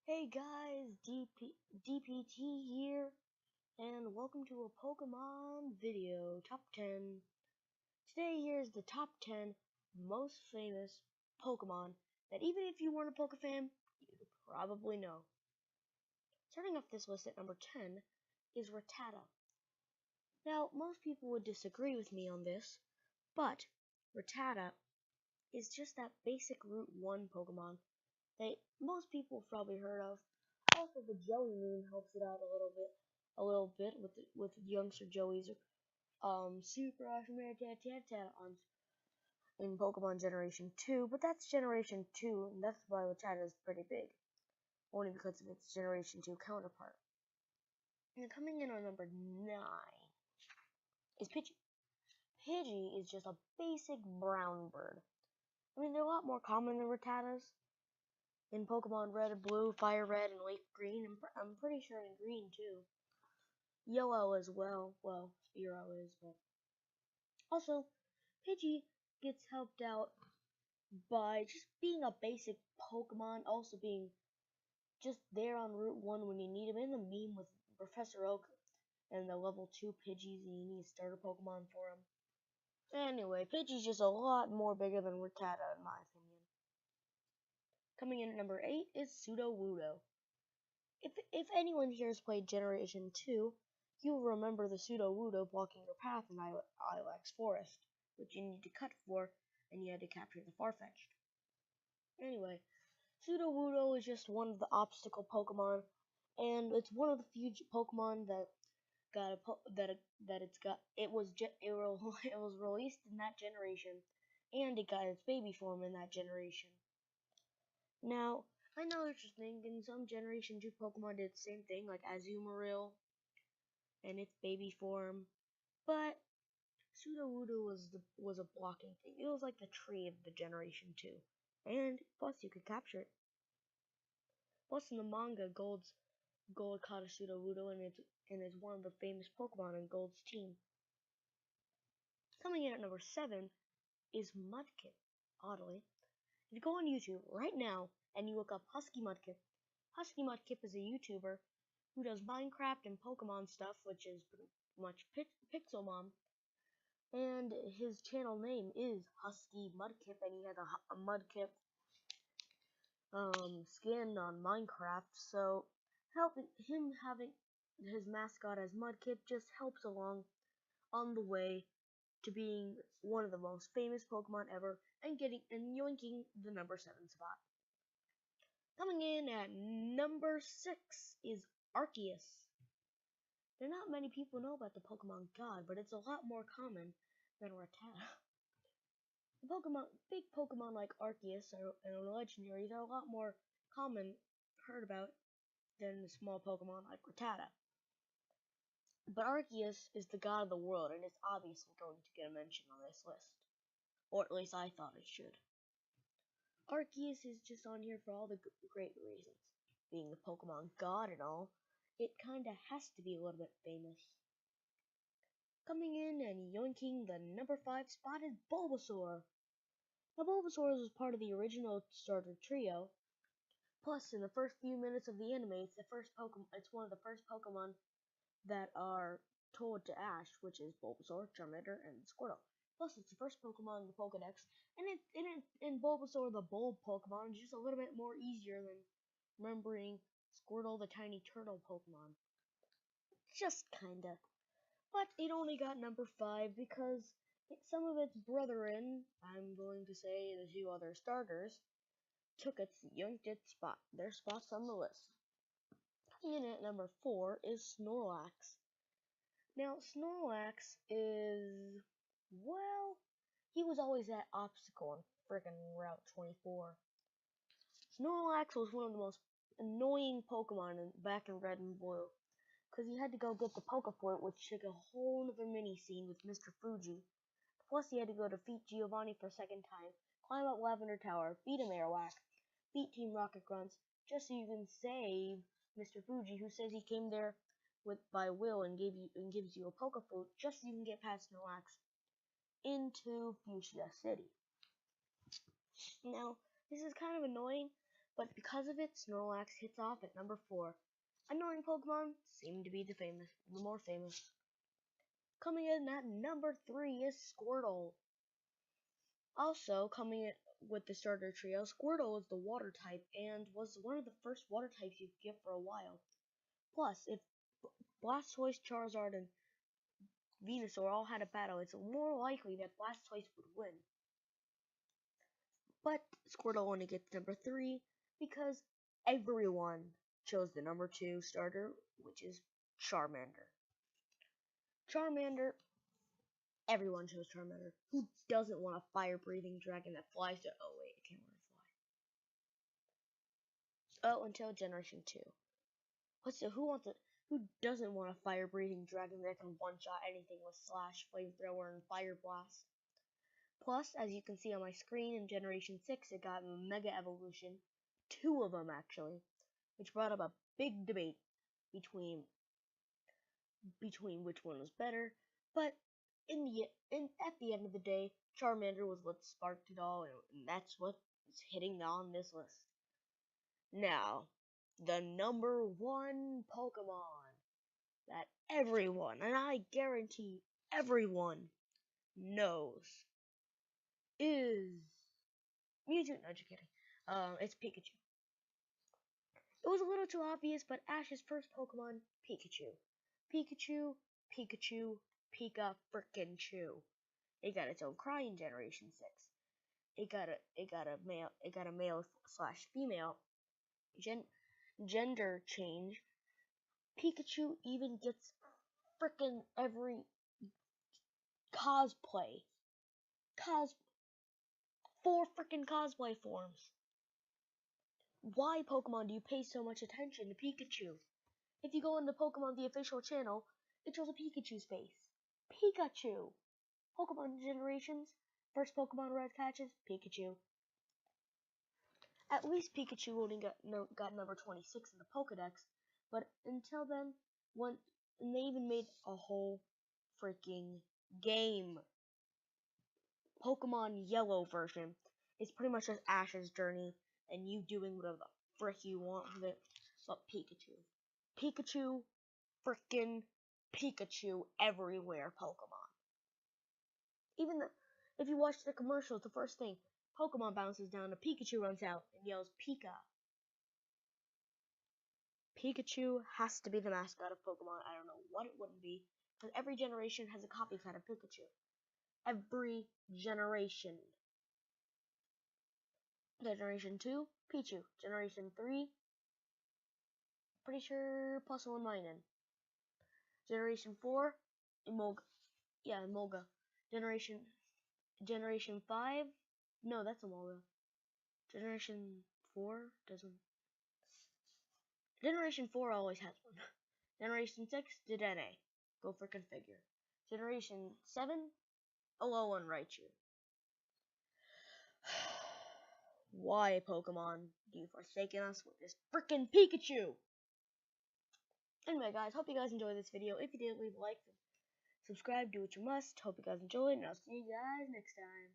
Hey guys, DPT here, and welcome to a Pokemon video, Top 10. Today here's the Top 10 most famous Pokemon that even if you weren't a Pokefan, you'd probably know. Starting off this list at number 10 is Rattata. Now, most people would disagree with me on this, but Rattata is just that basic Route 1 Pokemon that most people have probably heard of. Also, the Joey meme helps it out a little bit with youngster Joey's Super Awesome Rattata on in Pokemon Generation 2, but that's Generation 2, and that's why Rattata is pretty big, only because of its Generation 2 counterpart. And coming in on number 9 is Pidgey. Pidgey is just a basic brown bird. I mean, they're a lot more common than Rattatas in Pokemon Red and Blue, Fire Red, and Leaf Green, and I'm pretty sure in Green too. Yellow as well. Well, Spearow is, but also Pidgey gets helped out by just being a basic Pokemon, also being just there on Route 1 when you need him. In the meme with Professor Oak and the level 2 Pidgeys, and you need a starter Pokemon for him. Anyway, Pidgey's just a lot more bigger than Rattata in my opinion. Coming in at number 8 is Sudowoodo. If anyone here has played Generation 2, you'll remember the Sudowoodo blocking your path in Ilex Forest, which you need to cut for, and you had to capture the Farfetch'd. Anyway, Sudowoodo is just one of the obstacle Pokemon, and it's one of the few Pokemon that it was released in that generation, and it got its baby form in that generation. Now, I know there's just thinking some Generation 2 Pokemon did the same thing, like Azumarill and its baby form, but Sudowoodo was a blocking thing. It was like the tree of the Generation 2, and plus you could capture it. Plus in the manga, Gold caught a Sudowoodo, and it's one of the famous Pokemon in Gold's team. Coming in at number 7 is Mudkip. Oddly, if you go on YouTube right now and you look up Husky Mudkip is a YouTuber who does Minecraft and Pokemon stuff, which is pretty much Pixelmon. And his channel name is Husky Mudkip, and he has a Mudkip skin on Minecraft. So him having his mascot as Mudkip just helps along on the way to being one of the most famous Pokemon ever and yoinking the number 7 spot. Coming in at number 6 is Arceus. There are not many people know about the Pokemon God, but it's a lot more common than Rattata. Big Pokemon like Arceus and legendaries are a lot more heard about than the small Pokemon like Rattata. But Arceus is the god of the world, and it's obviously going to get a mention on this list. Or at least I thought it should. Arceus is just on here for all the great reasons. Being the Pokemon god and all, it kinda has to be a little bit famous. Coming in and yoinking the number 5 spot is Bulbasaur. Now Bulbasaur was part of the original starter trio. Plus, in the first few minutes of the anime, it's one of the first Pokemon that are told to Ash, which is Bulbasaur, Charmander, and Squirtle. Plus, it's the first Pokemon in the Pokedex, and Bulbasaur, the bulb Pokemon, is just a little bit more easier than remembering Squirtle, the tiny turtle Pokemon. Just kinda. But it only got number 5 because some of its brethren, I'm going to say the 2 other starters, yoinked their spots on the list. Coming in at number 4 is Snorlax. Now, Snorlax is, well, he was always that obstacle on friggin' Route 24. Snorlax was one of the most annoying Pokemon back in Red and Blue, because you had to go get the Pokeflute, which took a whole other mini-scene with Mr. Fuji. Plus, you had to go defeat Giovanni for a second time, climb up Lavender Tower, beat a Marowak, beat Team Rocket Grunts, just so you can save Mr. Fuji, who says he came there by will and gives you a Pokeflute just so you can get past Snorlax into Fuchsia City. Now, this is kind of annoying but because of it, Snorlax hits off at number 4. Annoying Pokemon seem to be the more famous. Coming in at number 3 is Squirtle. Also, coming in with the starter trio, Squirtle is the water type and was one of the first water types you could get for a while. Plus, if Blastoise, Charizard, and Venusaur all had a battle, it's more likely that Blastoise would win. But Squirtle only gets number 3 because everyone chose the number 2 starter, which is Charmander. Everyone chose Charmander. Who doesn't want a fire-breathing dragon that flies to... Oh wait, it can't really fly. Oh, until Generation 2. Who doesn't want a fire-breathing dragon that can one-shot anything with Slash, Flamethrower, and Fire Blast? Plus, as you can see on my screen, in Generation 6 it got Mega Evolution. 2 of them, actually. Which brought up a big debate between which one was better. But at the end of the day, Charmander was what sparked it all, and that's what's hitting on this list. Now, the number 1 Pokemon that everyone, and I guarantee everyone, knows is Mewtwo. No, just kidding. It's Pikachu. It was a little too obvious, but Ash's first Pokemon, Pikachu. Pikachu, Pikachu, Pika frickin' Chew. It got its own cry in Generation 6. It got a male slash female gender change. Pikachu even gets frickin' every cosplay. 4 frickin' cosplay forms. Why, Pokemon, do you pay so much attention to Pikachu? If you go on the Pokemon the official channel, it shows a Pikachu's face. Pikachu! Pokemon generations, first Pokemon red catches, Pikachu. At least Pikachu only got number 26 in the Pokedex, but until then, and they even made a whole freaking game. Pokemon Yellow version is pretty much just Ash's journey, and you doing whatever the frick you want with it, but Pikachu. Pikachu, frickin' Pikachu everywhere, Pokemon. Even if you watch the commercials, the first thing, Pokemon bounces down, a Pikachu runs out and yells, Pika. Pikachu has to be the mascot of Pokemon. I don't know what it wouldn't be, because every generation has a copycat of Pikachu. Every generation. Generation 2, Pichu. Generation 3, pretty sure Plus1 Minun. Generation 4, Emolga. Yeah, Emolga. Generation 5, no, that's Emolga. Generation 4 doesn't. Generation 4 always has one. Generation 6, Dedenne. Go frickin' figure. Generation 7, Alolan Raichu. Why, Pokemon, do you forsaken us with this frickin' Pikachu? Anyway, guys, hope you guys enjoyed this video. If you did, leave a like, subscribe, do what you must. Hope you guys enjoyed, and I'll see you guys next time.